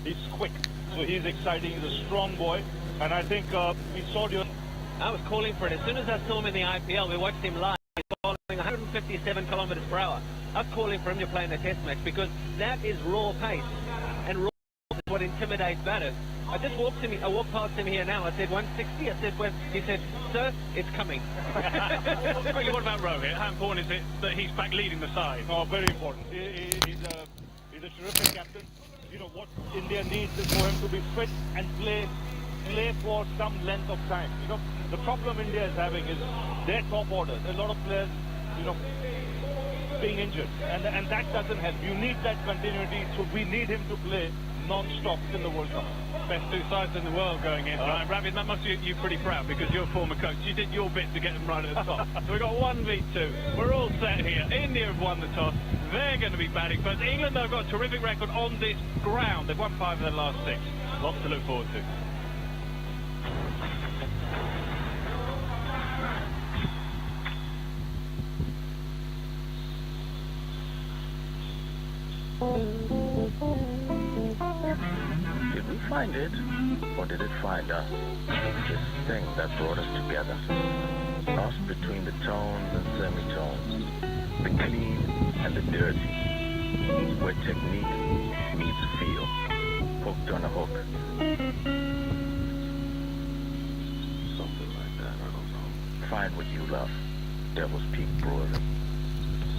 He's quick, so he's exciting. He's a strong boy, and I think we saw you. I was calling for it. As soon as I saw him in the IPL, we watched him live. He's bowling 157 kilometres per hour. I'm calling for him to play in a test match because that is raw pace, and raw is what intimidates batters. I just walked past him here now. I said 160. I said, well, he said, sir, it's coming. Quickly, what about Rohit? How important is it that he's back leading the side? Oh, very important. He's a terrific captain. You know what India needs is for him to be fit and play for some length of time. You know, the problem India is having is their top order. There are a lot of players, you know, being injured, and that doesn't help. You need that continuity, so we need him to play non-stop in the World Cup. Best two sides in the world going in. Ravid, that must be you pretty proud because you're a former coach. You did your bit to get them right at the top. So we've got 1v2. We're all set here. India have won the toss. They're going to be batting first. England, though, have got a terrific record on this ground. They've won 5 of their last 6. Lots to look forward to. Did we find it, or did it find us? This thing that brought us together. Lost between the tones and semitones, the clean and the dirty, where technique meets feel, hooked on a hook. Something like that, I don't know. Find what you love. Devil's Peak Brewery.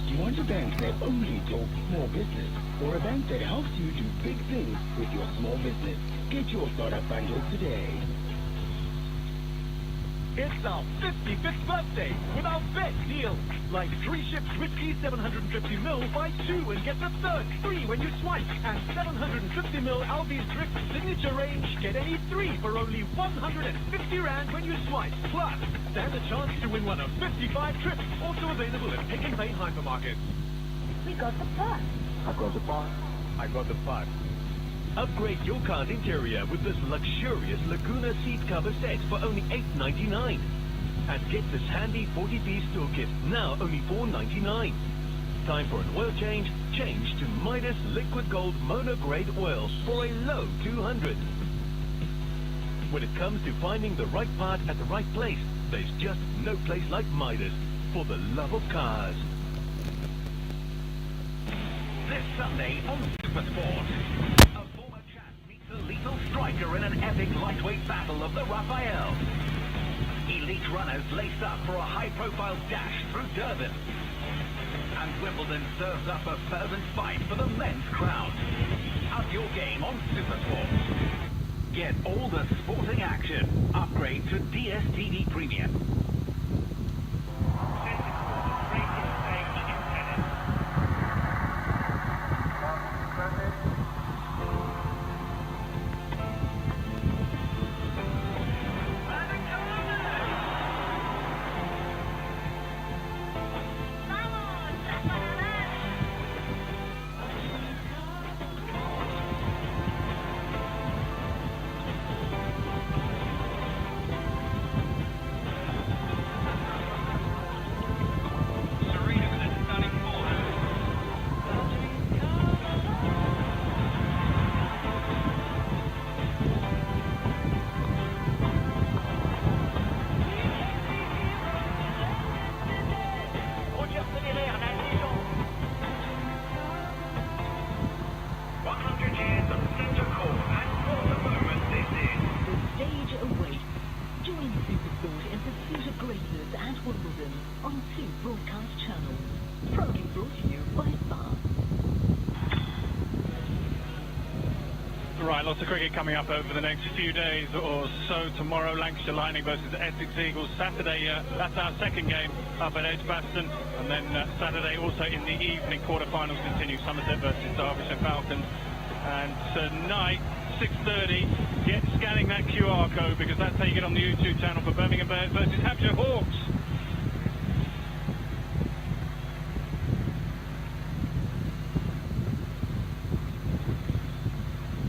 Do you want a bank that only talks small business, or a bank that helps you do big things with your small business? Get your startup bundle today. It's our 55th birthday with our best deal. Like 3 ships whiskey 750ml, buy 2 and get the third free when you swipe. And 750ml Albi's Drift Signature Range, get any 3 for only 150 Rand when you swipe. Plus, stand a chance to win one of 55 trips, also available at Pick n Pay hypermarkets. We got the part. I got the part. I got the part. Upgrade your car's interior with this luxurious Laguna seat cover set for only $8.99. And get this handy 40-piece toolkit, now only $4.99. Time for an oil change? Change to Midas Liquid Gold Monograde Oil for a low $200. When it comes to finding the right part at the right place, there's just no place like Midas for the love of cars. This Sunday on SuperSport, a former champ meets a lethal striker in an epic lightweight battle of the Raphael. Elite runners lace up for a high-profile dash through Durban. And Wimbledon serves up a fervent fight for the men's crown. Up your game on SuperSport. Get all the sporting action. Upgrade to DSTV Premium. On 2 broadcast channels. Proudly brought to you by SPoRT. Right, lots of cricket coming up over the next few days or so. Tomorrow, Lancashire Lightning versus Essex Eagles. Saturday, that's our second game up at Edgbaston. And then Saturday, also in the evening, quarterfinals continue. Somerset versus Derbyshire Falcons. And tonight, 6:30, get scanning that QR code because that's how you get on the YouTube channel for Birmingham Bears versus Hampshire Hawks.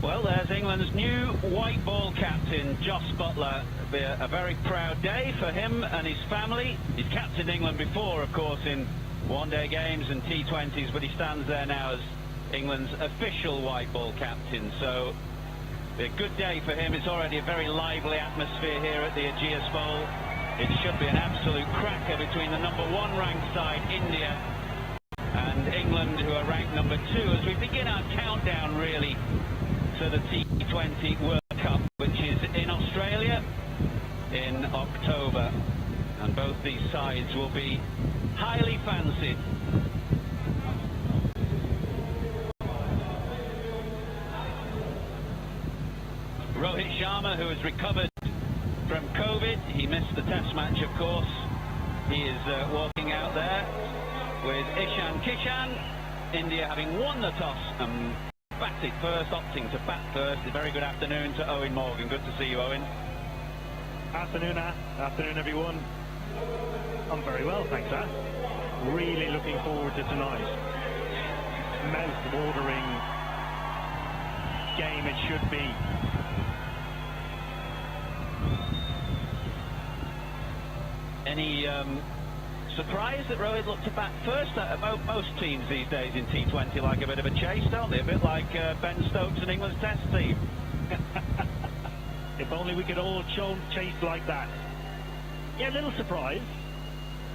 Well, there's England's new white ball captain, Jos Buttler. It'll be a very proud day for him and his family. He's captained England before, of course, in one-day games and T20s, but he stands there now as England's official white ball captain. So Be a good day for him. It's already a very lively atmosphere here at the Ageas Bowl. It should be an absolute cracker between the #1 ranked side, India, and England, who are ranked #2, as we begin our countdown really to the T20 World Cup, which is in Australia in October, and both these sides will be highly fancied. Rohit Sharma, who has recovered from COVID, he missed the test match, of course. He is walking out there with Ishan Kishan. India having won the toss and batted first, opting to bat first. A very good afternoon to Owen Morgan. Good to see you, Owen. Afternoon, afternoon, everyone. I'm very well, thanks, Al. Really looking forward to tonight. Mouth-watering game it should be. Any surprise that Rohit looked to bat first? Most teams these days in T20 like a bit of a chase, don't they? A bit like Ben Stokes and England's Test team. If only we could all chase like that. Yeah, a little surprise.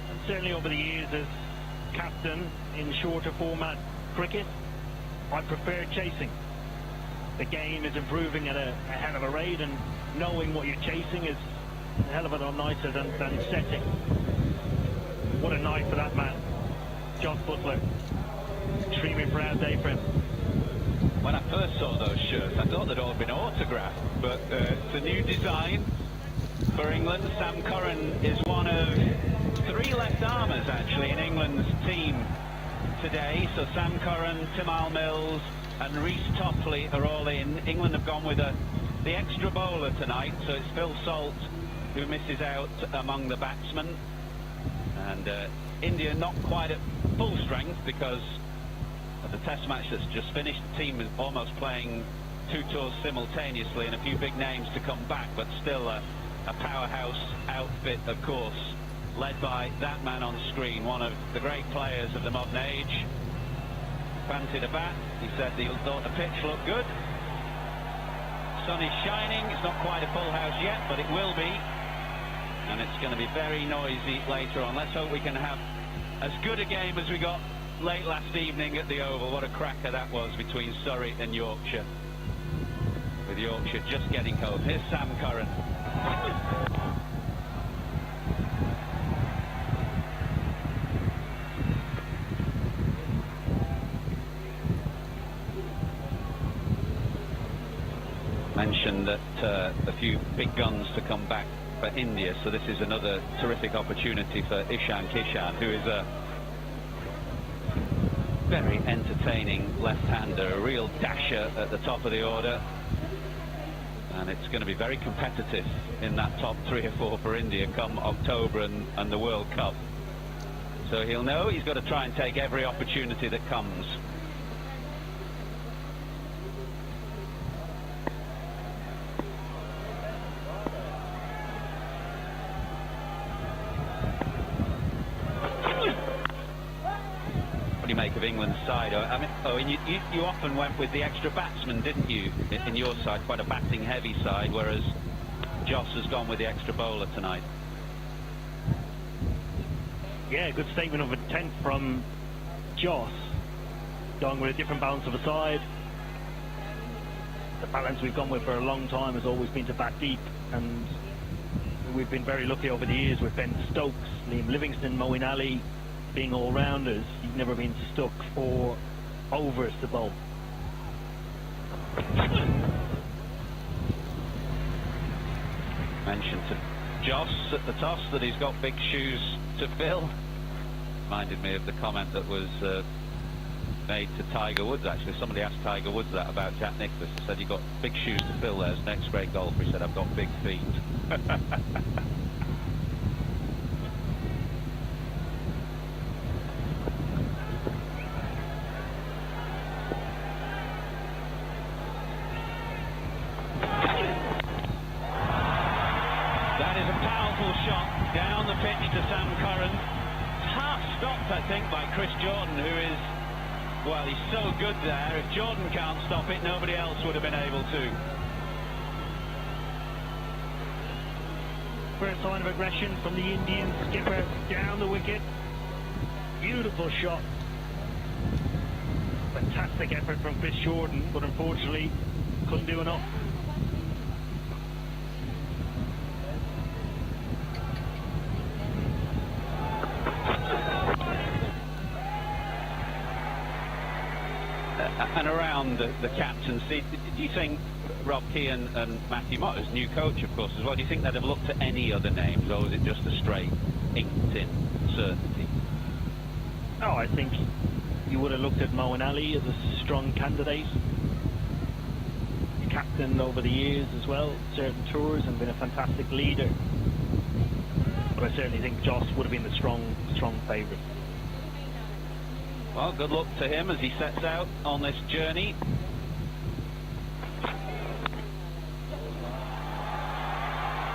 And certainly over the years as captain in shorter format cricket, I prefer chasing. The game is improving at a hell of a rate, and knowing what you're chasing is a hell of a lot nicer than setting. What a night for that man, Joss Buttler. Extremely proud day for him. When I first saw those shirts, I thought they'd all been autographed, but it's a new design for England. Sam Curran is one of 3 left-armers, actually, in England's team today. So Sam Curran, Timal Mills and Reece Topley are all in. England have gone with the extra bowler tonight, so it's Phil Salt who misses out among the batsmen. And India not quite at full strength because of the test match that's just finished. The team is almost playing 2 tours simultaneously, and a few big names to come back, but still a powerhouse outfit, of course, led by that man on screen, one of the great players of the modern age. Fancied a bat. He said he thought the pitch looked good. Sun is shining. It's not quite a full house yet, but it will be. And it's going to be very noisy later on. Let's hope we can have as good a game as we got late last evening at the Oval. What a cracker that was between Surrey and Yorkshire, with Yorkshire just getting home. Here's Sam Curran. Mentioned that a few big guns to come back for India, so this is another terrific opportunity for Ishan Kishan, who is a very entertaining left-hander, a real dasher at the top of the order, and it's going to be very competitive in that top 3 or 4 for India come October and the World Cup. So he'll know he's got to try and take every opportunity that comes. Make of England's side? I mean, you often went with the extra batsman, didn't you, in your side? Quite a batting heavy side, whereas Joss has gone with the extra bowler tonight. Yeah, good statement of intent from Joss, going with a different balance of a side. The balance we've gone with for a long time has always been to bat deep, and we've been very lucky over the years with Ben Stokes, Liam Livingstone, Moeen Ali being all-rounders. You've never been stuck for overs to bowl. Mentioned to Joss at the toss that he's got big shoes to fill. Reminded me of the comment that was made to Tiger Woods, actually. Somebody asked Tiger Woods that about Jack Nicklaus. He said, "You've got big shoes to fill there." As next great golfer, he said, "I've got big feet." Chris Jordan, who is, well, he's so good there. If Jordan can't stop it, nobody else would have been able to. First sign of aggression from the Indian skipper down the wicket. Beautiful shot. Fantastic effort from Chris Jordan, but unfortunately couldn't do enough. And around the captaincy, do you think Rob Key and Matthew Mott, as new coach of course as well, do you think they'd have looked at any other names, or was it just a straight inked-in certainty? Oh, I think you would have looked at Moeen Ali as a strong candidate. Captain over the years as well, certain tours, and been a fantastic leader. But I certainly think Joss would have been the strong favourite. Well, good luck to him as he sets out on this journey.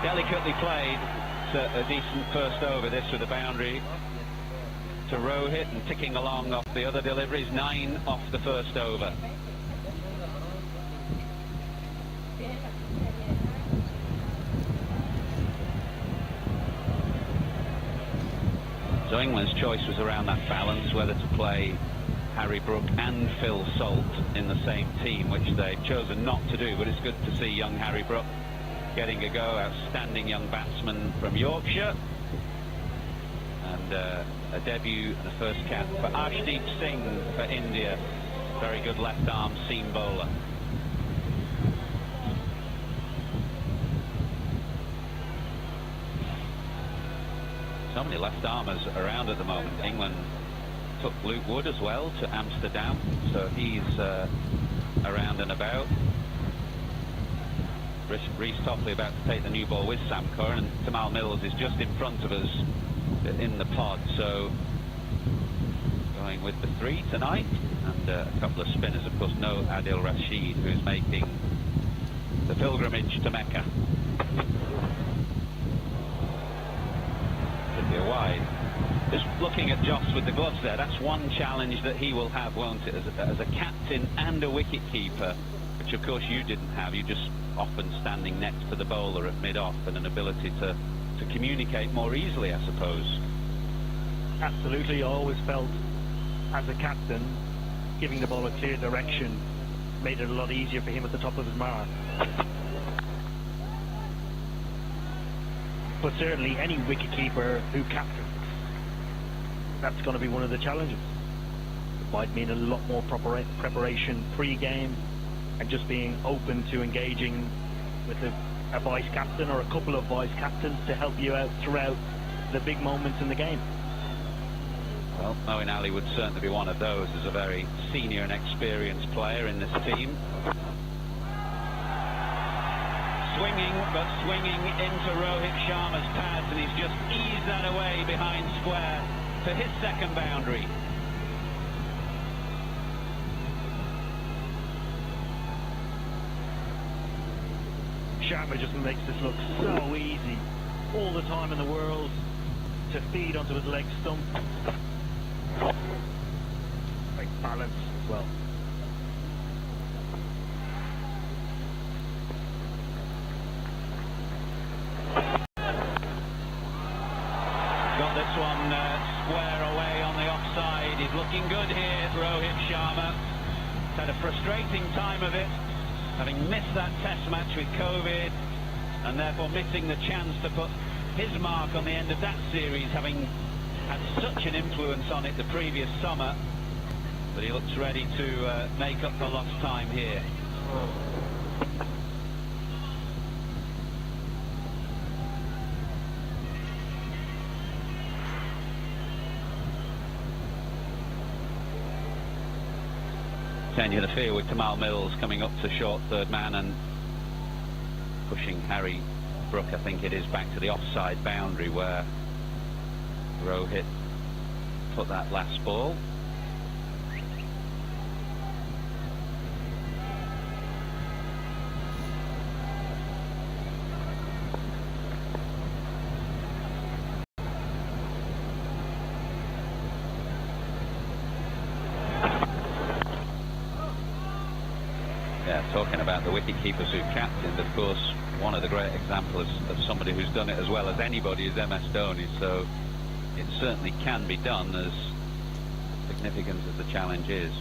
Delicately played. It's a decent first over, this, with a boundary to Rohit, and ticking along off the other deliveries. 9 off the first over. So England's choice was around that balance, whether to play Harry Brook and Phil Salt in the same team, which they've chosen not to do. But it's good to see young Harry Brook getting a go. Outstanding young batsman from Yorkshire. And a debut and a first cap for Arshdeep Singh for India. Very good left-arm seam bowler. So many left-armers around at the moment. England took Luke Wood as well to Amsterdam, so he's around and about. Reece Topley about to take the new ball with Sam Curran, and Tamal Mills is just in front of us in the pod, so going with the 3 tonight, and a couple of spinners, of course. No Adil Rashid, who's making the pilgrimage to Mecca. Could be a wide. Just looking at Joss with the gloves there, that's one challenge that he will have, won't it, as a captain and a wicket keeper, which of course you didn't have. You just often standing next to the bowler at mid-off, and an ability to communicate more easily, I suppose. Absolutely. I always felt, as a captain, giving the ball a clear direction made it a lot easier for him at the top of his mark. But certainly any wicketkeeper who captains, that's going to be one of the challenges. It might mean a lot more preparation pre-game, and just being open to engaging with a vice-captain or a couple of vice-captains to help you out throughout the big moments in the game. Well, Moeen Ali would certainly be one of those, as a very senior and experienced player in this team. Swinging, but swinging into Rohit Sharma's pads, and he's just eased that away behind square for his second boundary. Sharma just makes this look so easy. All the time in the world to feed onto his leg stump. Great balance as well. Got this one square away on the offside. He's looking good here, Rohit Sharma. He's had a frustrating time of it, having missed that test match with COVID, and therefore missing the chance to put his mark on the end of that series, having had such an influence on it the previous summer. But he looks ready to make up for lost time here. Changing the field with Tamal Mills coming up to short third man and pushing Harry Brook, I think it is, back to the offside boundary where Rohit put that last ball. talking about the wicket-keepers who captained, of course, one of the great examples of somebody who's done it as well as anybody is MS Dhoni, so it certainly can be done, as significant as the challenge is.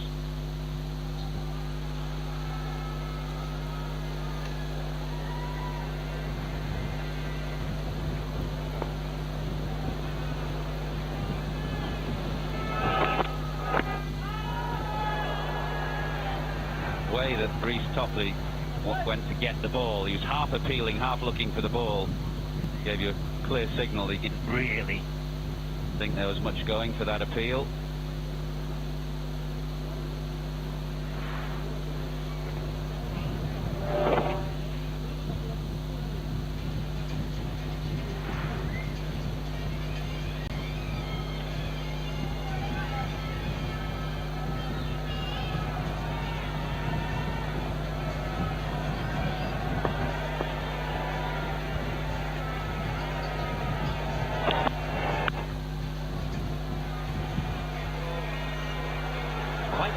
Way that Reece Topley went to get the ball, he was half appealing, half looking for the ball, gave you a clear signal he didn't really think there was much going for that appeal.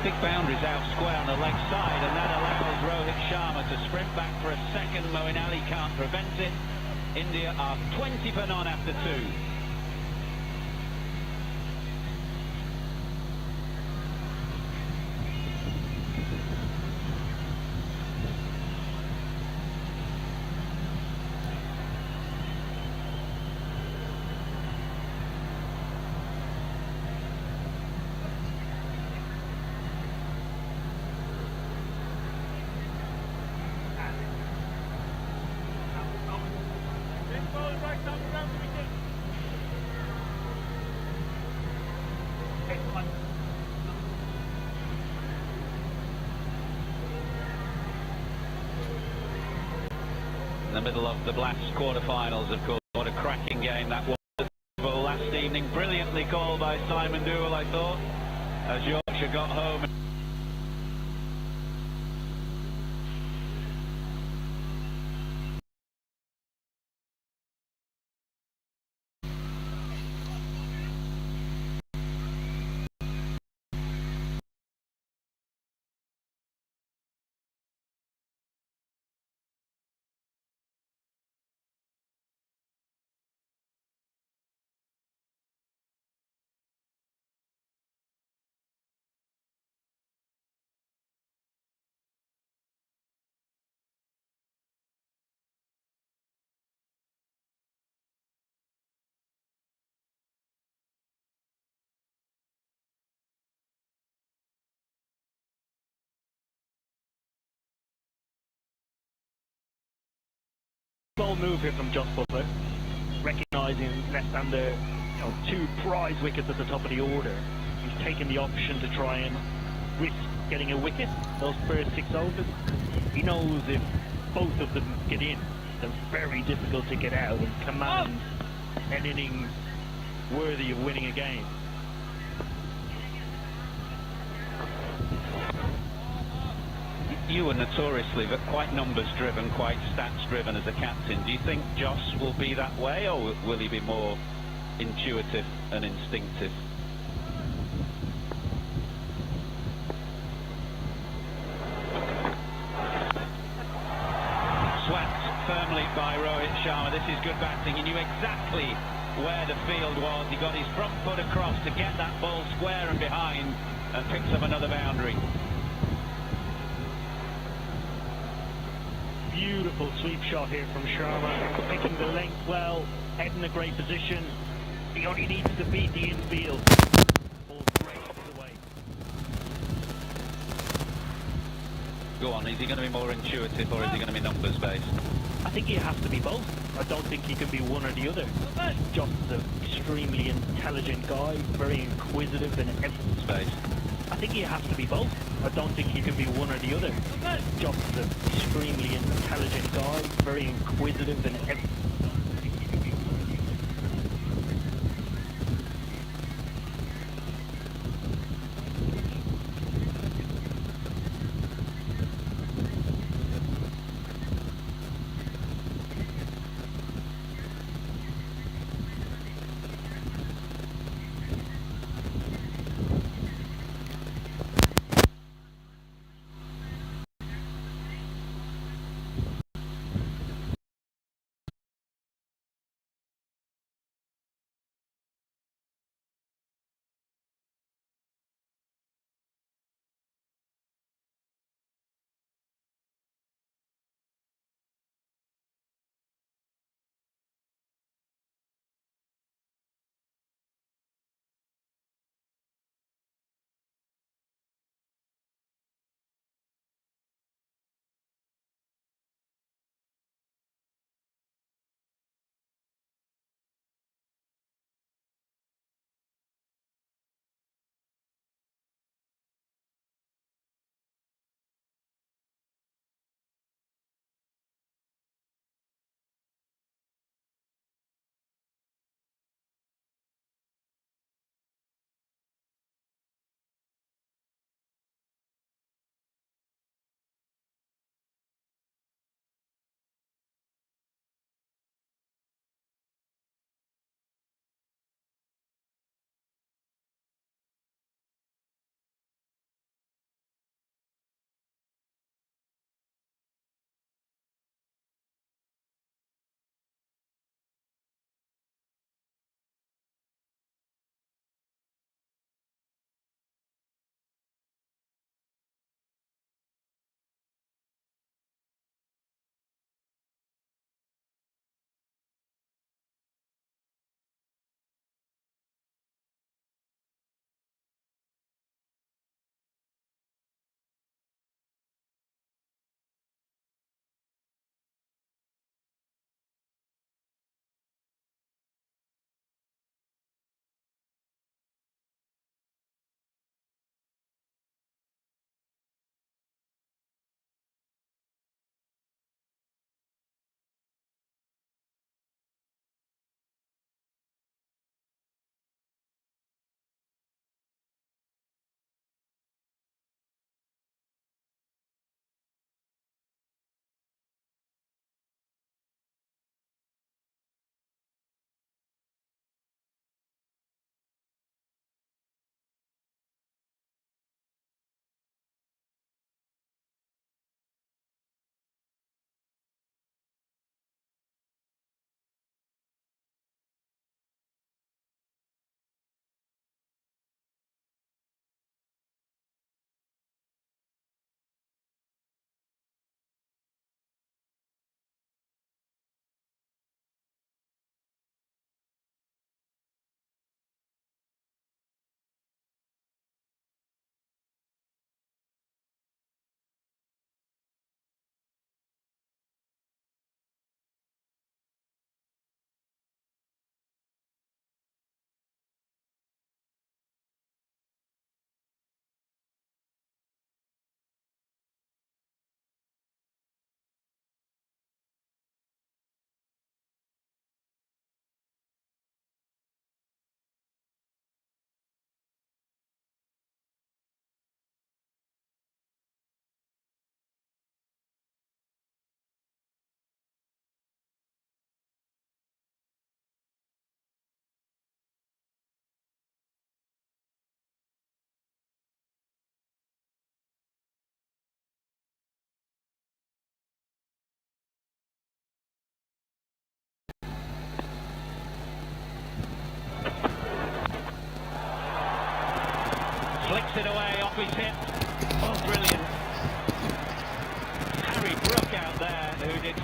Big boundaries out square on the leg side, and that allows Rohit Sharma to sprint back for a second. Moeen Ali can't prevent it. India are 20 for none after 2. In the middle of the Blast quarterfinals, of course, what a cracking game that was last evening. Brilliantly called by Simon Dewell, I thought, as Yorkshire got home. Bold move here from Joss Butler, recognising left-hander, 2 prize wickets at the top of the order. He's taken the option to try and risk getting a wicket those first 6 overs. He knows if both of them get in, they're very difficult to get out and command an innings worthy of winning a game. You were notoriously quite numbers-driven, quite stats-driven as a captain. Do you think Joss will be that way, or will he be more intuitive and instinctive? Swept firmly by Rohit Sharma. This is good batting. He knew exactly where the field was. He got his front foot across to get that ball square and behind, and picks up another boundary. Beautiful sweep shot here from Sharma, picking the length well, head in a great position. He only needs to beat the infield. Ball races away. Go on, is he going to be more intuitive or is he going to be numbers based? I think he has to be both. I don't think he can be one or the other. Joss is an extremely intelligent guy, very inquisitive in every space. I think he has to be both. I don't think he can be one or the other. Joss is an extremely intelligent guy, very inquisitive in every...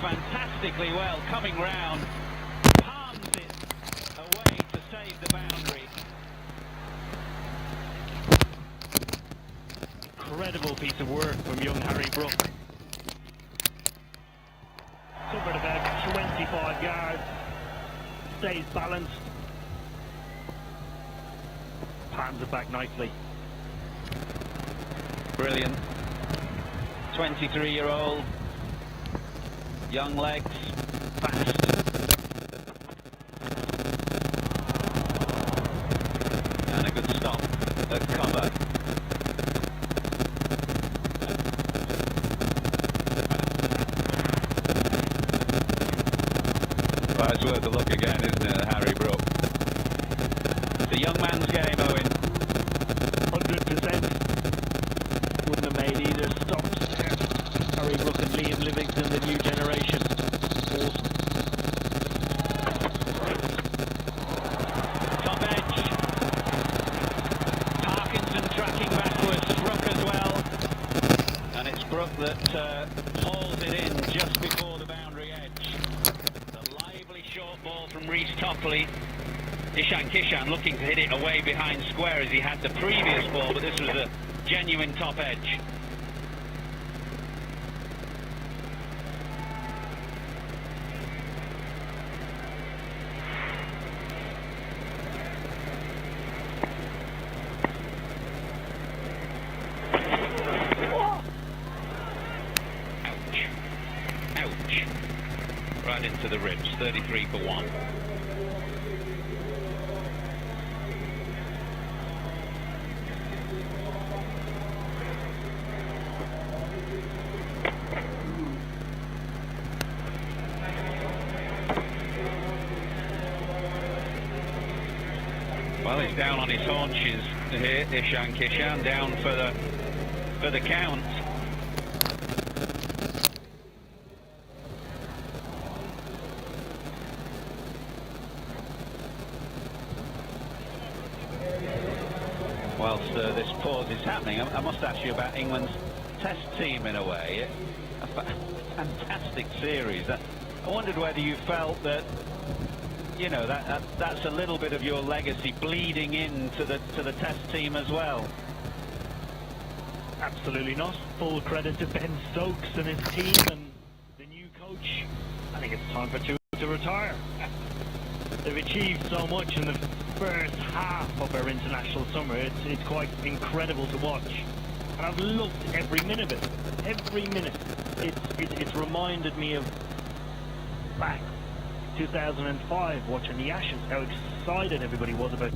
fantastically well, coming round, palms it away to save the boundary. Incredible piece of work from young Harry Brook. Covered about 25 yards, stays balanced, palms it back nicely. Brilliant. 23-year-old, young legs, fast. And a good stop at cover. Well, it's worth a look again, isn't it, Harry Brook? It's a young man's game, Owen. 100%. Wouldn't have made either stops there. Harry Brook and Liam Livingston, the new generation. Awesome. Top edge. Parkinson tracking backwards. Brook as well. And it's Brook that hauls it in just before the boundary edge. The lively short ball from Reece Topley. Ishan Kishan looking to hit it away behind square as he had the previous ball, but this was a genuine top edge. Ouch. Ouch. Right into the ribs, 33 for 1. Well, he's down on his haunches here, Ishan Kishan, down for the count. Whilst this pause is happening, I must ask you about England's test team in a way. A fantastic series. I wondered whether you felt that, you know, that's a little bit of your legacy bleeding into the test team as well. Absolutely not. Full credit to Ben Stokes and his team and the new coach. I think it's time for two to retire. They've achieved so much in the first half of our international summer. It's quite incredible to watch. And I've loved every minute of it. Every minute. It's reminded me of back 2005 watching the Ashes, how excited everybody was about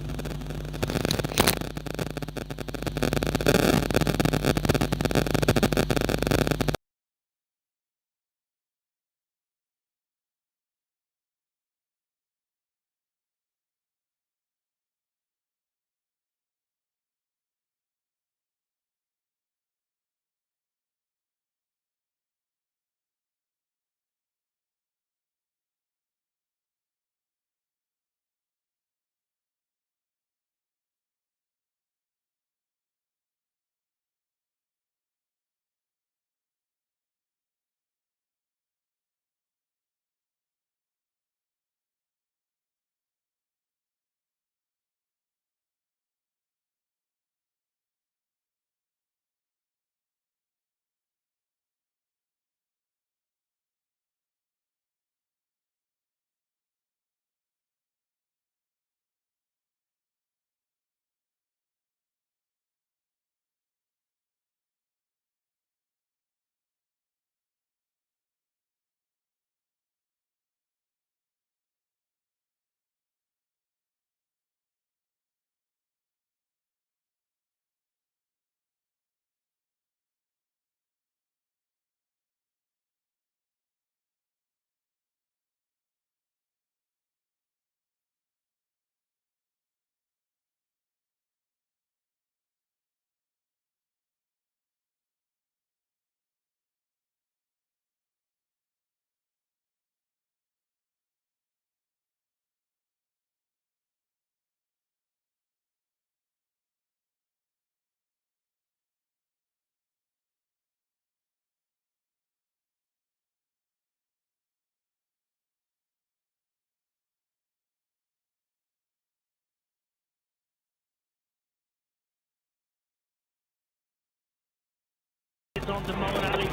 It's on to Moeen Ali.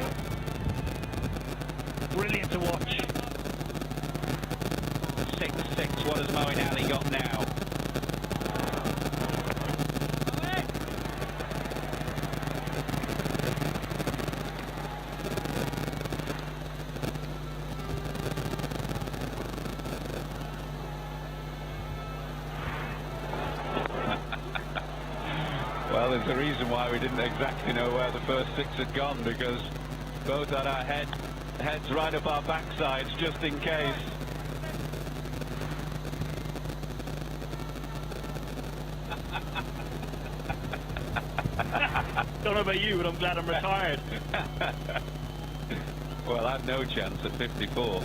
Brilliant to watch. 6-6. What has Moeen Ali got now? Well, there's a reason why we didn't exactly know where the first 6 had gone, because both had our heads right up our backsides just in case. Don't know about you, but I'm glad I'm retired. Well, I had no chance at 54.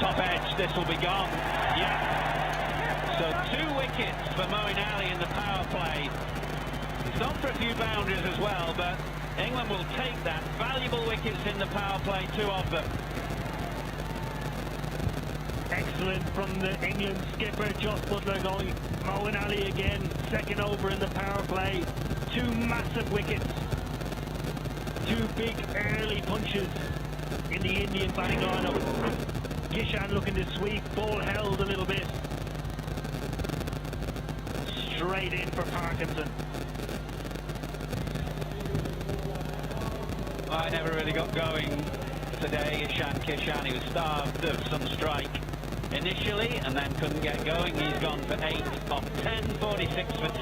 Top edge, this will be gone. Yeah. So 2 wickets for Moeen Ali in the power play. He's gone for a few boundaries as well, but England will take that. Valuable wickets in the power play, 2 of them. Excellent from the England skipper, Joss Butler, going Moeen Ali again, second over in the power play. 2 massive wickets. 2 big early punches in the Indian batting lineup. Gishan looking to sweep, ball held a little bit. Straight in for Parkinson. I never really got going today, Ishan Kishan. He was starved of some strike initially and then couldn't get going. He's gone for 8 off 10, 46 for 2.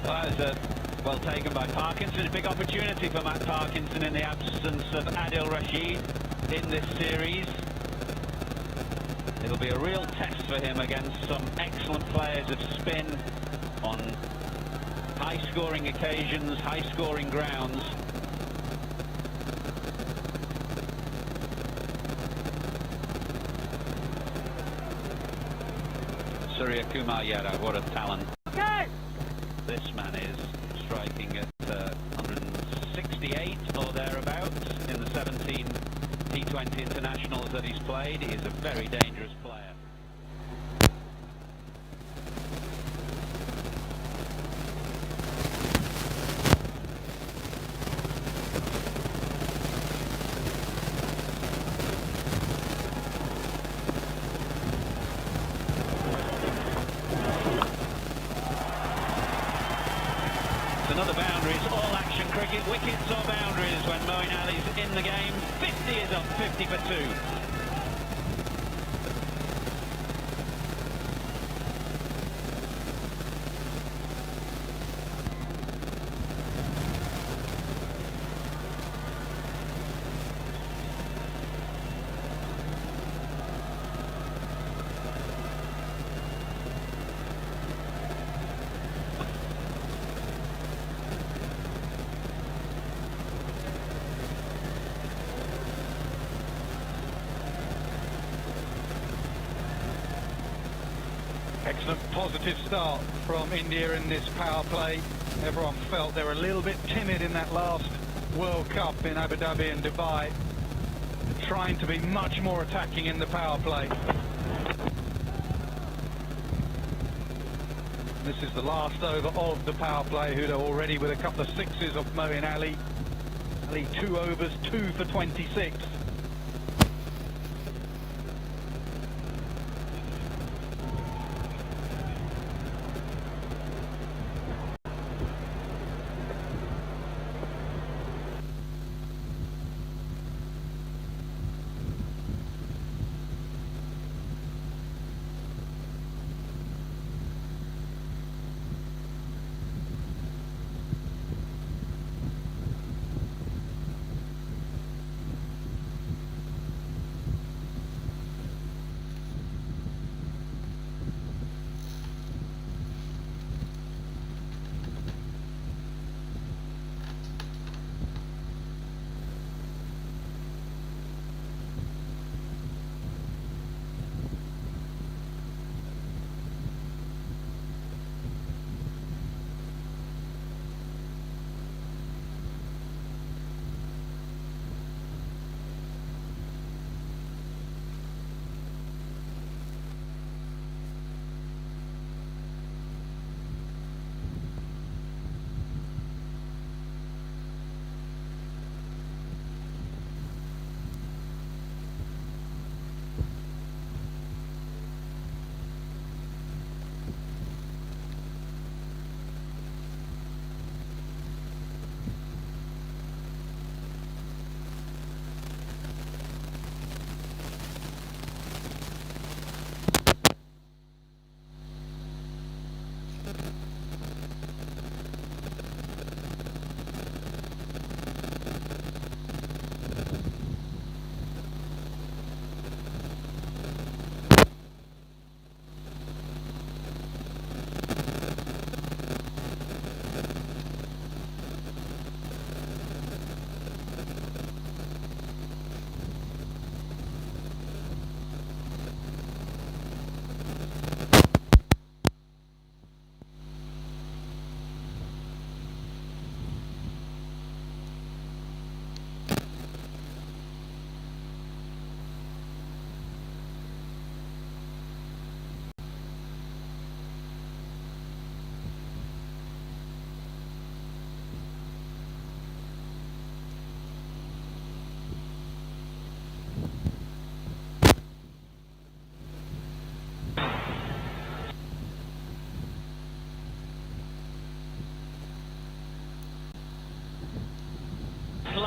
Well, that was well taken by Parkinson. A big opportunity for Matt Parkinson in the absence of Adil Rashid in this series. It'll be a real test for him against some excellent players of spin on high-scoring occasions, high-scoring grounds. Surya Kumar Yadav, what a talent. Okay. This man is striking at 168 or thereabouts in the 17 T20 internationals that he's played. He is a very dangerous player. Another boundaries, all action cricket, wickets or boundaries when Moeen Ali's in the game. 50 is up, 50 for 2. Excellent positive start from India in this power play. Everyone felt they were a little bit timid in that last World Cup in Abu Dhabi and Dubai. Trying to be much more attacking in the power play. This is the last over of the power play, who'd already with a couple of 6s of Moeen Ali. Ali 2 overs, 2 for 26.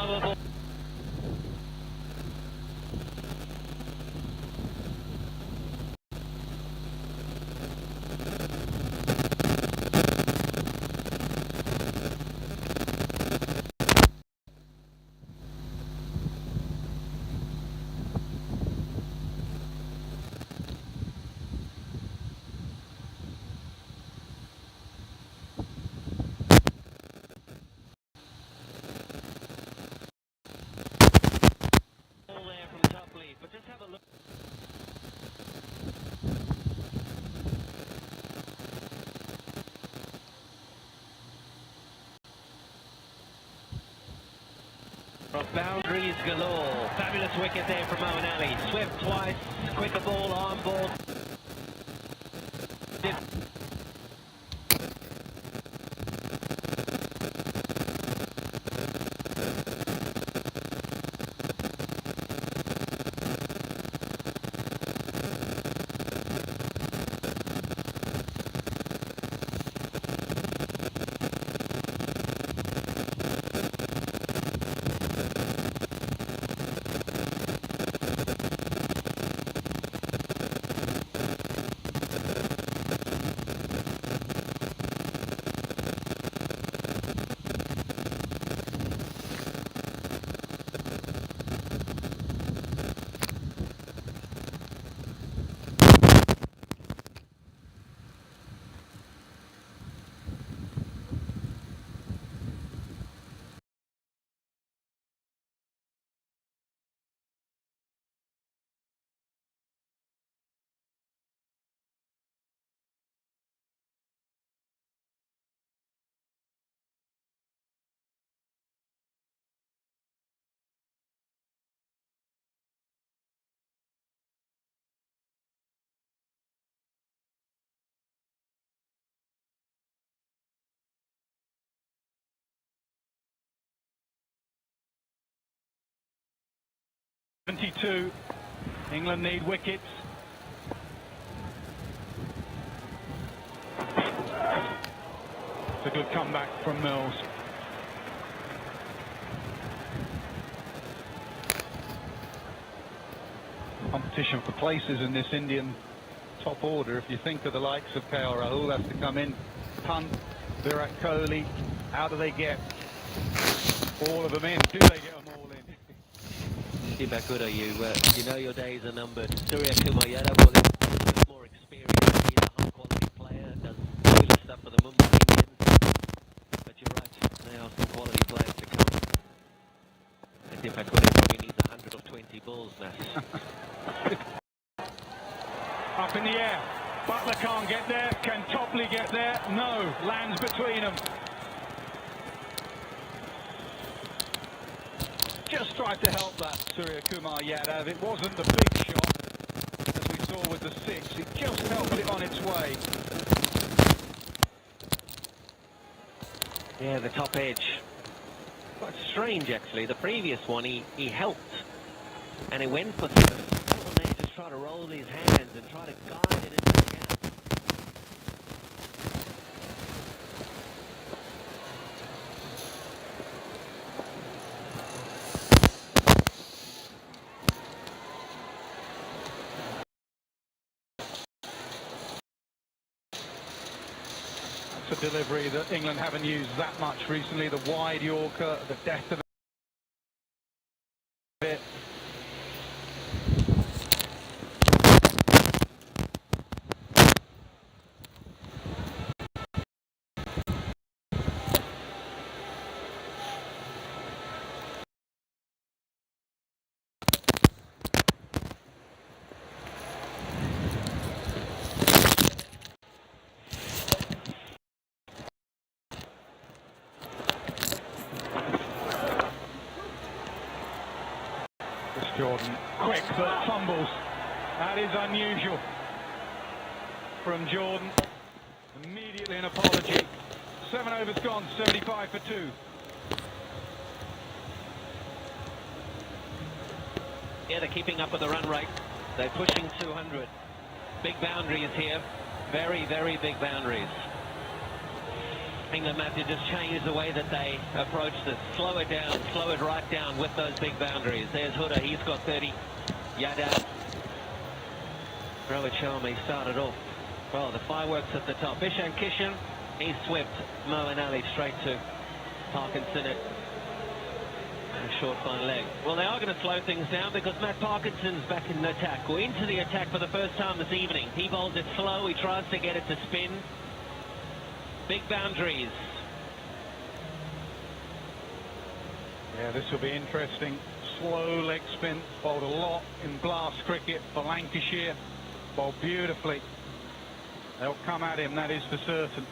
slower ball. But just have a look. Boundaries galore. Fabulous wicket there from Owen Ali. Swift twice, quicker ball, arm ball. England need wickets. It's a good comeback from Mills. Competition for places in this Indian top order. If you think of the likes of KL Rahul has to come in, Hunt, Virat Kohli, how do they get all of them in? Do they get them all in? Bakura, you know your days are numbered. Surya Kumar Yadav was a bit more experienced. He's a high-quality player, does fabulous stuff for the Mumbai Indians. But you're right, there are some quality players to come. And Bakura probably needs 120 balls now. Up in the air. Butler can't get there. Can Topley get there? No. Lands between them. Just tried to help that Surya Kumar Yadav. It wasn't the big shot, as we saw with the six. It just helped it on its way. Yeah, the top edge. Quite strange, actually. The previous one, he helped. And he went for the man just try to roll his hands and try to guide it into the gap. That's a delivery that England haven't used that much recently. The wide Yorker, the death of it. Jordan, quick but fumbles. That is unusual from Jordan. Immediately an apology. 7 overs gone, 75 for 2. Yeah, they're keeping up with the run rate. They're pushing 200. Big boundaries here. Very, very big boundaries. England have to just change the way that they approach this. Slow it down, slow it right down with those big boundaries. There's Huda, he's got 30. Yadav. Rohit Sharma started off. Well, the fireworks at the top. Ishan Kishan, he swept Moeen Ali straight to Parkinson at a short fine leg. Well, they are going to slow things down because Matt Parkinson's back in the attack, or into the attack for the first time this evening. He bowls it slow, he tries to get it to spin. Big boundaries. Yeah, this will be interesting. Slow leg spin, bowled a lot in blast cricket for Lancashire. Bowled beautifully. They'll come at him, that is for certain.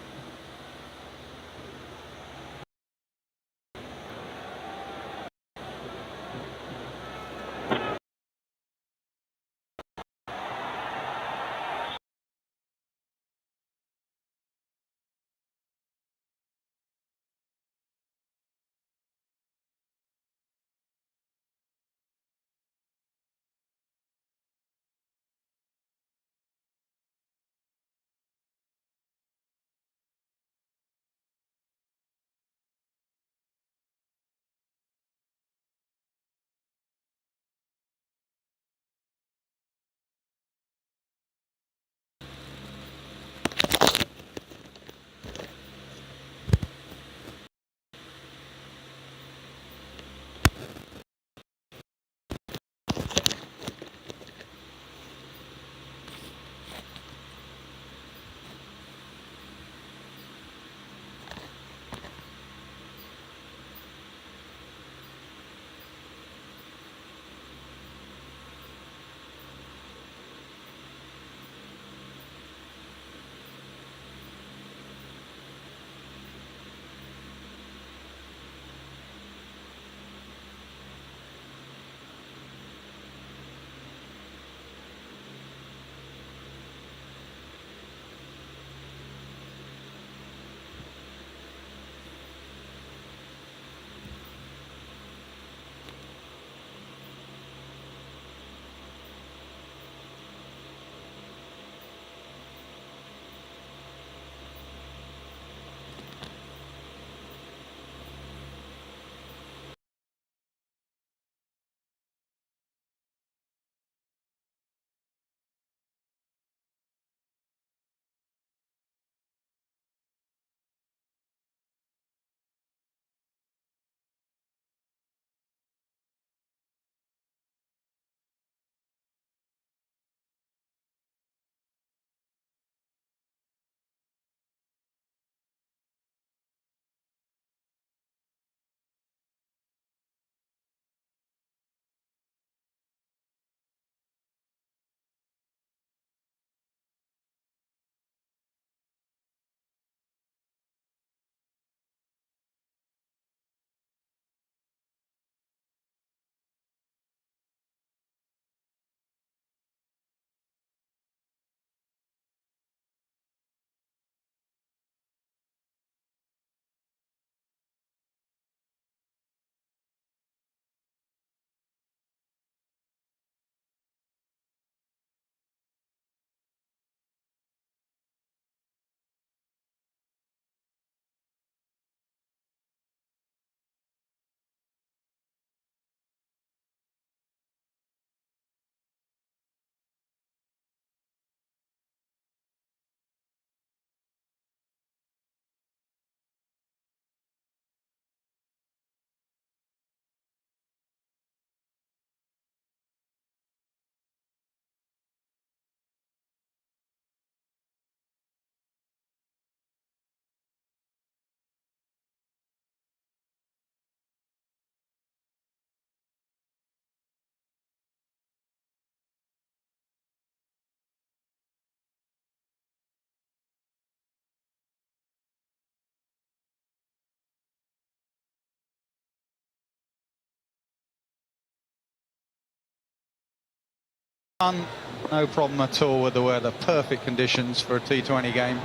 No problem at all with the weather. Perfect conditions for a T20 game.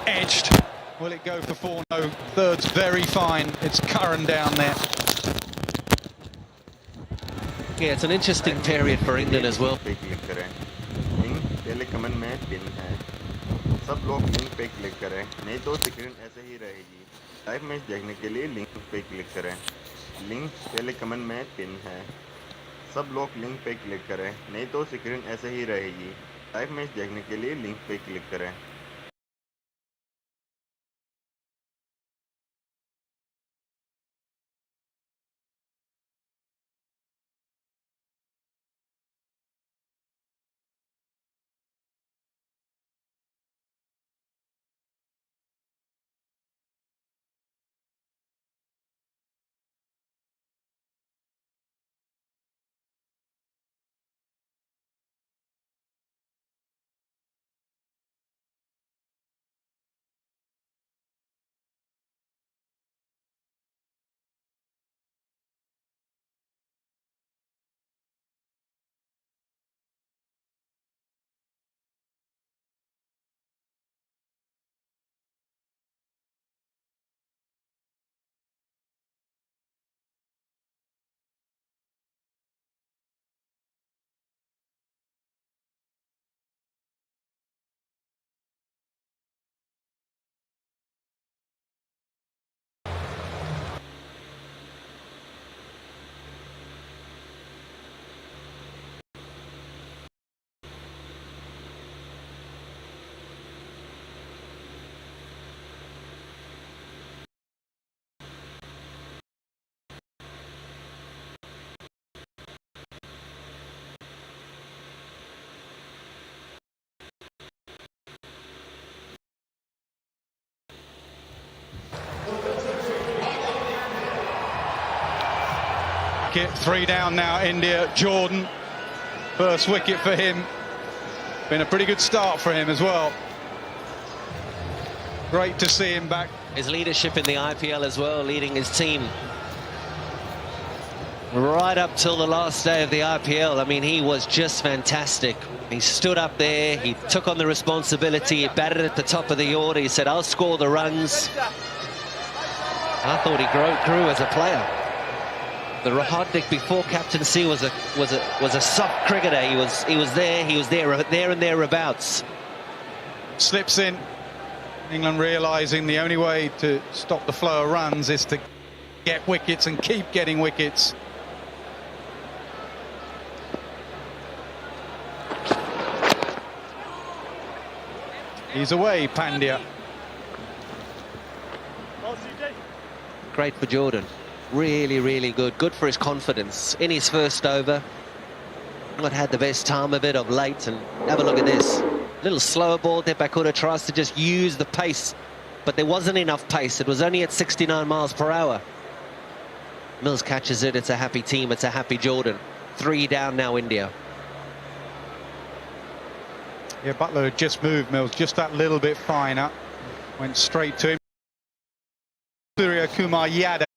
Edged. Will it go for 4? No. Third's very fine. It's Curran down there. Yeah, it's an interesting period for England as well. सब लोग link पे click करें, नहीं तो screen ऐसे ही रहेगी। Live match देखने के लिए लिंक पे क्लिक करें। लिंक पहले कमेंट में पिन है। सब लोग लिंक पे क्लिक करें, नहीं तो स्क्रीन ऐसे ही रहेगी। लाइव मैच देखने के लिए लिंक पे क्लिक करें। Get 3 down now, India. Jordan, first wicket for him. Been a pretty good start for him as well. Great to see him back. His leadership in the IPL as well, leading his team right up till the last day of the IPL. I mean, he was just fantastic. He stood up there, he took on the responsibility, he batted at the top of the order, he said, I'll score the runs. I thought he grew as a player. The Rahodnik before captaincy was a soft cricketer. He was there and thereabouts. Slips in. England realising the only way to stop the flow of runs is to get wickets and keep getting wickets. He's away, Pandya. Great for Jordan. Really, really good. Good for his confidence in his first over. Not had the best time of it of late. And have a look at this. Little slower ball. Depakura tries to just use the pace, but there wasn't enough pace. It was only at 69 miles per hour. Mills catches it. It's a happy team. It's a happy Jordan. 3 down now, India. Yeah, Butler had just moved, Mills, just that little bit finer. Went straight to him. Surya Kumar Yadav.